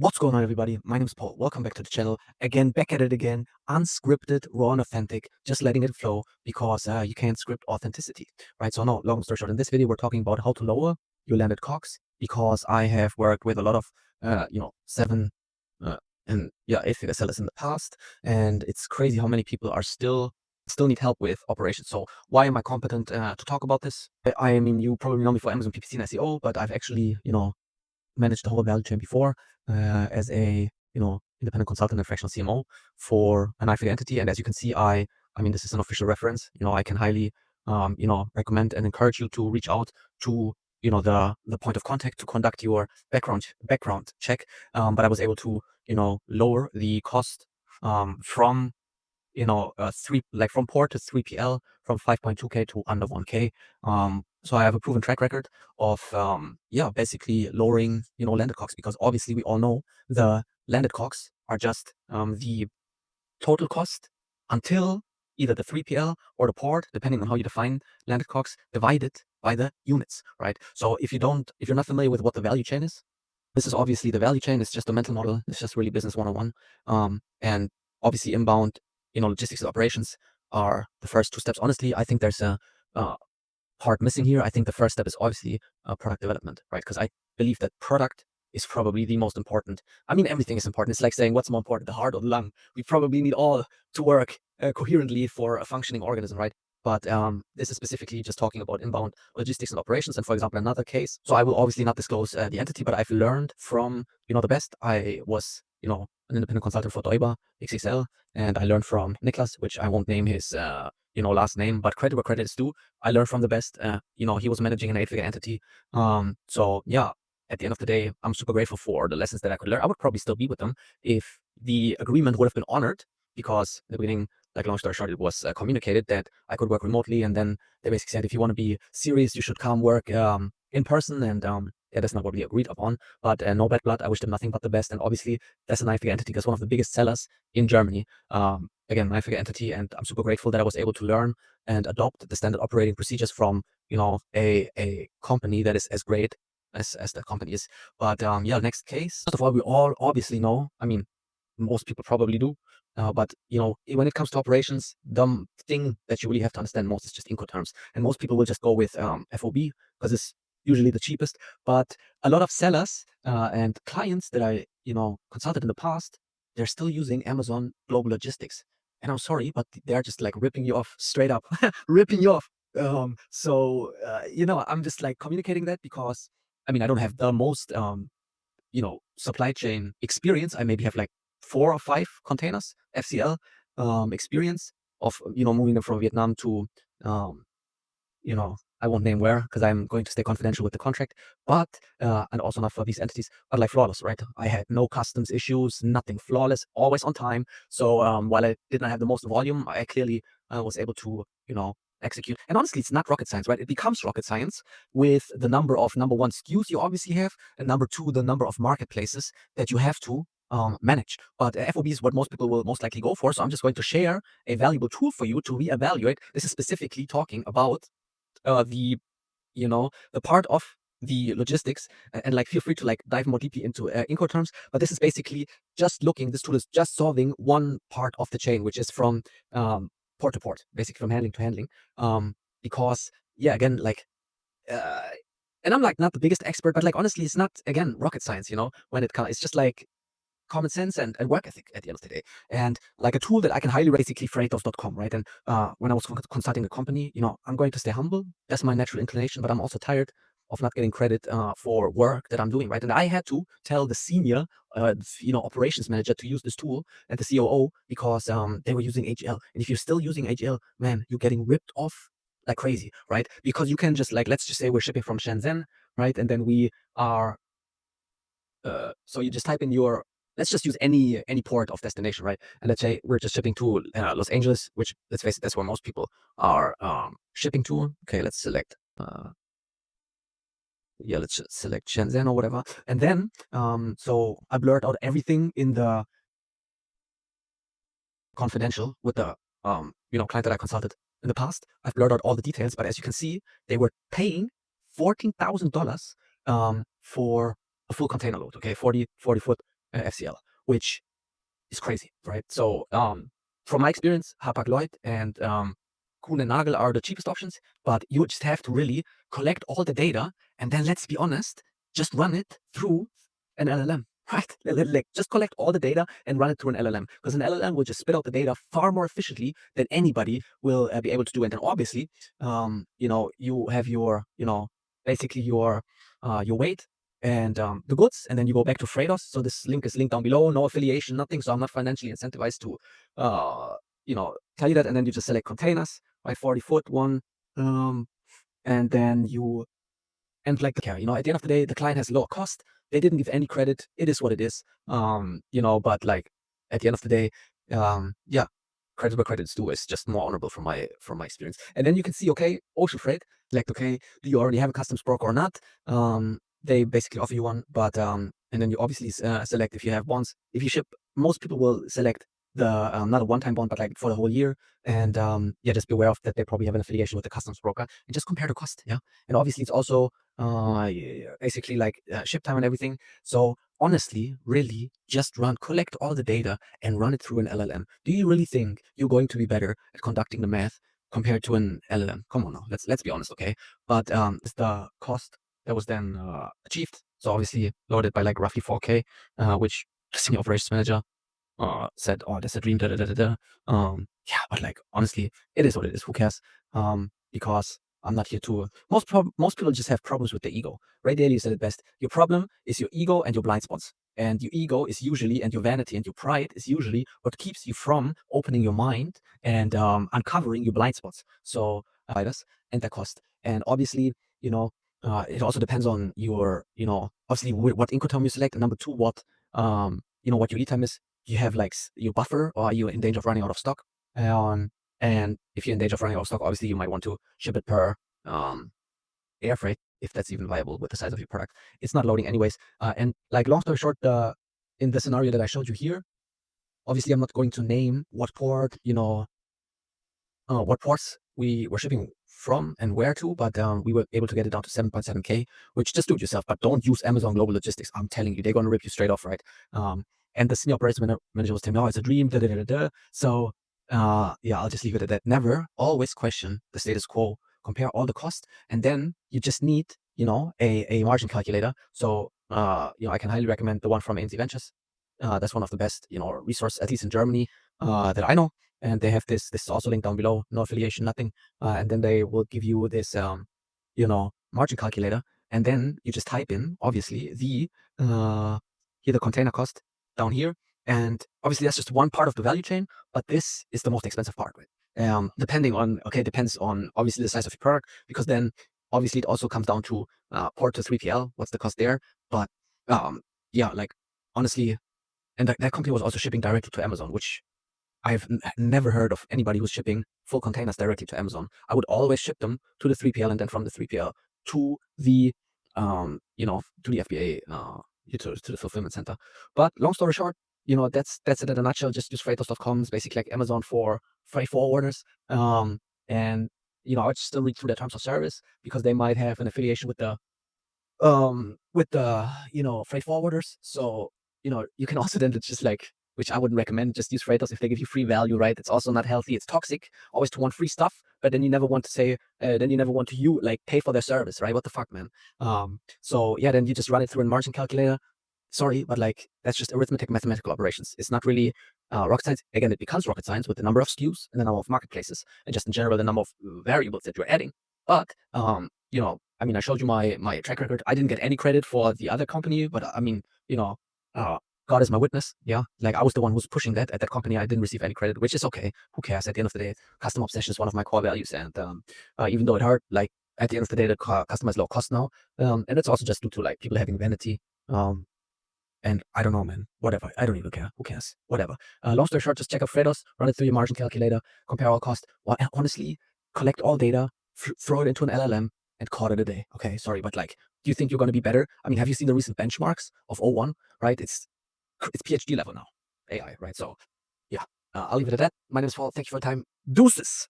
What's going on, everybody? My name is Paul. Welcome back to the channel. Again, back at it again. Unscripted, raw and authentic, just letting it flow because you can't script authenticity, right? So no, long story short, in this video, we're talking about how to lower your landed COGs because I have worked with a lot of, seven uh, and yeah, eight-figure sellers in the past, and it's crazy how many people are still need help with operations. So why am I competent to talk about this? I mean, you probably know me for Amazon PPC and SEO, but I've actually, managed the whole value chain before as a independent consultant and fractional CMO for an IFA entity. And as you can see, I mean this is an official reference. I can highly recommend and encourage you to reach out to the point of contact to conduct your background check. But I was able to lower the cost from from port to 3PL from 5.2K to under 1K. So I have a proven track record of, basically lowering, landed COGs, because obviously we all know the landed COGs are just the total cost until either the 3PL or the port, depending on how you define landed COGs, divided by the units, right? So if you're not familiar with what the value chain is, this is obviously the value chain. It's just a mental model. It's just really business 101. And obviously inbound, logistics and operations are the first two steps. Honestly, I think there's a part missing here. I think the first step is obviously product development, right? Because I believe that product is probably the most important. I mean, everything is important. It's like saying what's more important, the heart or the lung? We probably need all to work coherently for a functioning organism, right? But this is specifically just talking about inbound logistics and operations. And for example, another case. So I will obviously not disclose the entity, but I've learned from the best. I was an independent consultant for Deuber XXL, and I learned from Niklas, which I won't name his last name, but credit where credit is due. I learned from the best. He was managing an eight-figure entity. So yeah, at the end of the day, I'm super grateful for the lessons that I could learn. I would probably still be with them if the agreement would have been honored, because in the beginning, like long story short, it was communicated that I could work remotely, and then they basically said, if you want to be serious, you should come work in person. And yeah, that's not what we agreed upon. But no bad blood. I wish them nothing but the best. And obviously, that's a nine-figure entity. That's one of the biggest sellers in Germany. Again, nine-figure entity, and I'm super grateful that I was able to learn and adopt the standard operating procedures from a company that is as great as that company is. But yeah, next case. First of all, we all obviously know. I mean, most people probably do. But when it comes to operations, the thing that you really have to understand most is just Incoterms. And most people will just go with FOB because it's usually the cheapest. But a lot of sellers and clients that I consulted in the past, they're still using Amazon Global Logistics. And I'm sorry, but they're just like ripping you off straight up, ripping you off. I'm just like communicating that because I mean I don't have the most supply chain experience. I maybe have like 4 or 5 containers FCL experience of moving them from Vietnam to um, I won't name where because I'm going to stay confidential with the contract, but and also not for these entities, but like flawless, right? I had no customs issues, nothing, flawless, always on time. So while I did not have the most volume, I clearly was able to execute. And honestly, it's not rocket science, right? It becomes rocket science with the number of number one SKUs you obviously have, and number two, the number of marketplaces that you have to manage. But FOB is what most people will most likely go for. So I'm just going to share a valuable tool for you to reevaluate. This is specifically talking about the part of the logistics, and like feel free to like dive more deeply into Incoterms. But this is basically just this tool is just solving one part of the chain, which is from port to port, basically from handling to handling. Because yeah, again, like uh, and I'm like not the biggest expert, but like honestly, it's not again rocket science, when it comes. It's just like common sense and work ethic at the end of the day. And like a tool that I can highly basically Freightos.com, right? And when I was consulting a company, I'm going to stay humble. That's my natural inclination, but I'm also tired of not getting credit for work that I'm doing, right? And I had to tell the senior, operations manager to use this tool and the COO because they were using AGL. And if you're still using AGL, man, you're getting ripped off like crazy, right? Because you can just like, let's just say we're shipping from Shenzhen, right? And then we are so you just type in let's just use any port of destination, right? And let's say we're just shipping to Los Angeles, which let's face it, that's where most people are shipping to. Okay, let's select let's just select Shenzhen or whatever. And then so I blurred out everything in the confidential with the client that I consulted in the past. I've blurred out all the details, but as you can see, they were paying $14,000 for a full container load. Okay, 40 foot FCL, which is crazy, right? So from my experience, Hapag-Lloyd and Kuhn and Nagel are the cheapest options, but you just have to really collect all the data and then, let's be honest, just run it through an LLM, right? Like, just collect all the data and run it through an LLM, because an LLM will just spit out the data far more efficiently than anybody will be able to do. And then obviously, you have your, basically your weight and the goods, and then you go back to Freightos. So this link is linked down below. No affiliation, nothing. So I'm not financially incentivized to, tell you that. And then you just select containers, right? 40-foot one, and then you and like care. At the end of the day, the client has lower cost. They didn't give any credit. It is what it is. But like at the end of the day, yeah, credit where credit's due is just more honorable from my experience. And then you can see, okay, ocean freight, like, okay, do you already have a customs broker or not? They basically offer you one, but and then you obviously select if you have bonds. If you ship, most people will select the not a one-time bond, but like for the whole year. And yeah, just be aware of that. They probably have an affiliation with the customs broker, and just compare the cost. Yeah, and obviously it's also basically like ship time and everything. So honestly, really, just collect all the data and run it through an LLM. Do you really think you're going to be better at conducting the math compared to an LLM? Come on now, let's be honest, okay? But it's the cost that was then achieved. So obviously loaded by like roughly 4K, which the senior operations manager said, "Oh, that's a dream." Da, da, da, da, da. Yeah, but like honestly, it is what it is. Who cares? Because I'm not here to. Most people just have problems with their ego. Ray Dalio said it best: your problem is your ego and your blind spots. And your ego is usually, and your vanity and your pride is usually what keeps you from opening your mind and uncovering your blind spots. So, and the cost. And obviously, it also depends on your, obviously what Incoterm you select, and number two, what your lead time is. You have like your buffer, or are you in danger of running out of stock? And if you're in danger of running out of stock, obviously you might want to ship it per air freight, if that's even viable with the size of your product. It's not loading anyways. And like, long story short, in the scenario that I showed you here, obviously I'm not going to name what port, what ports we were shipping from and where to, but we were able to get it down to 7.7K, which, just do it yourself, but don't use Amazon Global Logistics. I'm telling you, they're going to rip you straight off, right? And the senior operations manager was telling me, "Oh, it's a dream, da da da da da." So, yeah, I'll just leave it at that. Never, always question the status quo, compare all the costs, and then you just need, a margin calculator. So, I can highly recommend the one from ANZ Ventures. That's one of the best, resource, at least in Germany, that I know. And they have this is also linked down below, no affiliation, nothing. And then they will give you this margin calculator, and then you just type in, obviously, here the container cost down here. And obviously that's just one part of the value chain, but this is the most expensive part, right? Depends on obviously the size of your product, because then obviously it also comes down to port to 3PL, what's the cost there. But yeah, like, honestly, and that company was also shipping directly to Amazon, which I've never heard of anybody who's shipping full containers directly to Amazon. I would always ship them to the 3PL, and then from the 3PL to the, to the FBA, to the fulfillment center. But long story short, that's it in a nutshell. Just use Freightos.com. It's basically like Amazon for freight forwarders. And I would still read through their terms of service, because they might have an affiliation with the freight forwarders. So you can also then just like, which I wouldn't recommend, just use Freightos if they give you free value, right? It's also not healthy. It's toxic always to want free stuff, but then you never want to pay for their service, right? What the fuck, man? So yeah, then you just run it through a margin calculator. Sorry, but like, that's just arithmetic, mathematical operations. It's not really rocket science. Again, it becomes rocket science with the number of SKUs and the number of marketplaces, and just in general the number of variables that you're adding. But I mean, I showed you my track record. I didn't get any credit for the other company, but I mean, uh, God is my witness. Yeah, like, I was the one who's pushing that at that company. I didn't receive any credit, which is okay. Who cares? At the end of the day, customer obsession is one of my core values, and even though it hurt, like, at the end of the day, the customer is low cost now, and it's also just due to like people having vanity. Um, and I don't know, man. Whatever. I don't even care. Who cares? Whatever. Long story short, just check out Freightos, run it through your margin calculator, compare all cost. Well, honestly, collect all data, throw it into an LLM, and call it a day. Okay, sorry, but like, do you think you're going to be better? I mean, have you seen the recent benchmarks of O1? Right? It's PhD level now, AI, right? So yeah, I'll leave it at that. My name is Paul. Thank you for your time. Deuces.